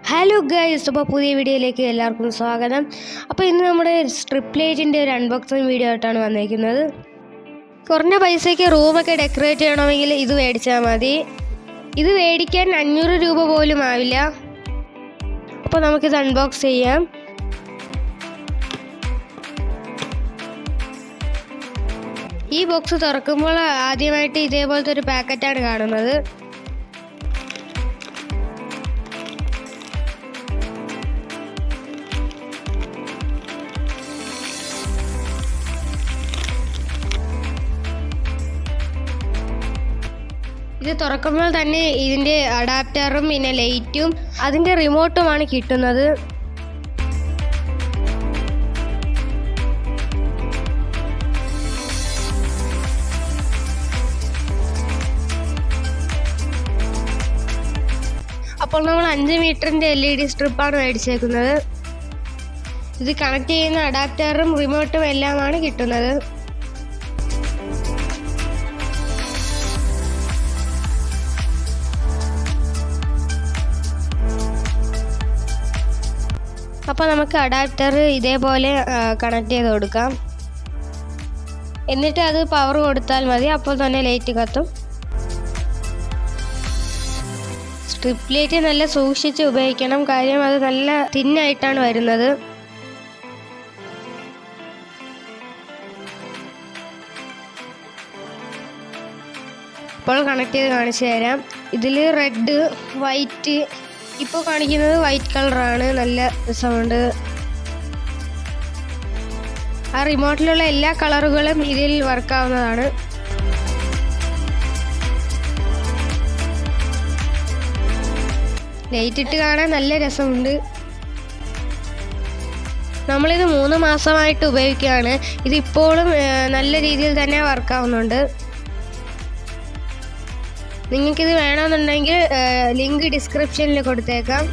Hello guys, അപ്പോൾ പുതിയ വീഡിയോയിലേക്ക് എല്ലാവർക്കും സ്വാഗതം. അപ്പോൾ ഇന്ന് നമ്മുടെ സ്ട്രിപ്പ് ലൈറ്റിൻ്റെ ഒരു അൺബോക്സിങ് വീഡിയോ ആയിട്ടാണ് വന്നിരിക്കുന്നത്. കുറഞ്ഞ പൈസയ്ക്ക് റൂമൊക്കെ ഡെക്കറേറ്റ് ചെയ്യണമെങ്കിൽ ഇത് മേടിച്ചാൽ മതി. ഇത് മേടിക്കാൻ 500 രൂപ പോലും ആവില്ല. അപ്പോൾ നമുക്കിത് അൺബോക്സ് ചെയ്യാം. ഈ ബോക്സ് തുറക്കുമ്പോൾ ആദ്യമായിട്ട് ഇതേപോലത്തെ ഒരു പാക്കറ്റാണ് കാണുന്നത്. ഇത് തുറക്കുമ്പോൾ തന്നെ ഇതിൻ്റെ അഡാപ്റ്ററും പിന്നെ ലൈറ്റും അതിൻ്റെ റിമോട്ടുമാണ് കിട്ടുന്നത്. അപ്പോൾ നമ്മൾ 5 മീറ്ററിൻ്റെ LED സ്ട്രിപ്പാണ് മേടിച്ചേക്കുന്നത്. ഇത് കണക്ട് ചെയ്യുന്ന അഡാപ്റ്ററും റിമോട്ടും എല്ലാമാണ് കിട്ടുന്നത്. അപ്പോൾ നമുക്ക് അഡാപ്റ്റർ ഇതേപോലെ കണക്ട് ചെയ്ത് കൊടുക്കാം. എന്നിട്ട് അത് പവർ കൊടുത്താൽ മതി, അപ്പോൾ തന്നെ ലൈറ്റ് കത്തും. സ്ട്രിപ്പ് ലൈറ്റ് നല്ല സൂക്ഷിച്ച് ഉപയോഗിക്കണം, കാര്യം അത് നല്ല തിന്നായിട്ടാണ് വരുന്നത്. ഇപ്പോൾ കണക്ട് ചെയ്ത് കാണിച്ചു തരാം. ഇതിൽ റെഡ്, വൈറ്റ്, ഇപ്പോൾ കാണിക്കുന്നത് വൈറ്റ് കളറാണ്. നല്ല രസമുണ്ട്. ആ റിമോട്ടിലുള്ള എല്ലാ കളറുകളും ഇതിൽ വർക്കാവുന്നതാണ്. ലൈറ്റ് ഇട്ട് കാണാൻ നല്ല രസമുണ്ട്. നമ്മളിത് 3 മാസമായിട്ട് ഉപയോഗിക്കുകയാണ്. ഇതിപ്പോഴും നല്ല രീതിയിൽ തന്നെ വർക്കാവുന്നുണ്ട്. നിങ്ങൾക്കിത് വേണമെന്നുണ്ടെങ്കിൽ ലിങ്ക് ഡിസ്ക്രിപ്ഷനിൽ കൊടുത്തേക്കാം.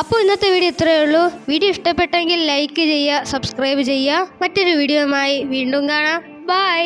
അപ്പോൾ ഇന്നത്തെ വീഡിയോ ഇത്രയേ ഉള്ളൂ. വീഡിയോ ഇഷ്ടപ്പെട്ടെങ്കിൽ ലൈക്ക് ചെയ്യുക, സബ്സ്ക്രൈബ് ചെയ്യുക. മറ്റൊരു വീഡിയോയുമായി വീണ്ടും കാണാം. ബൈ.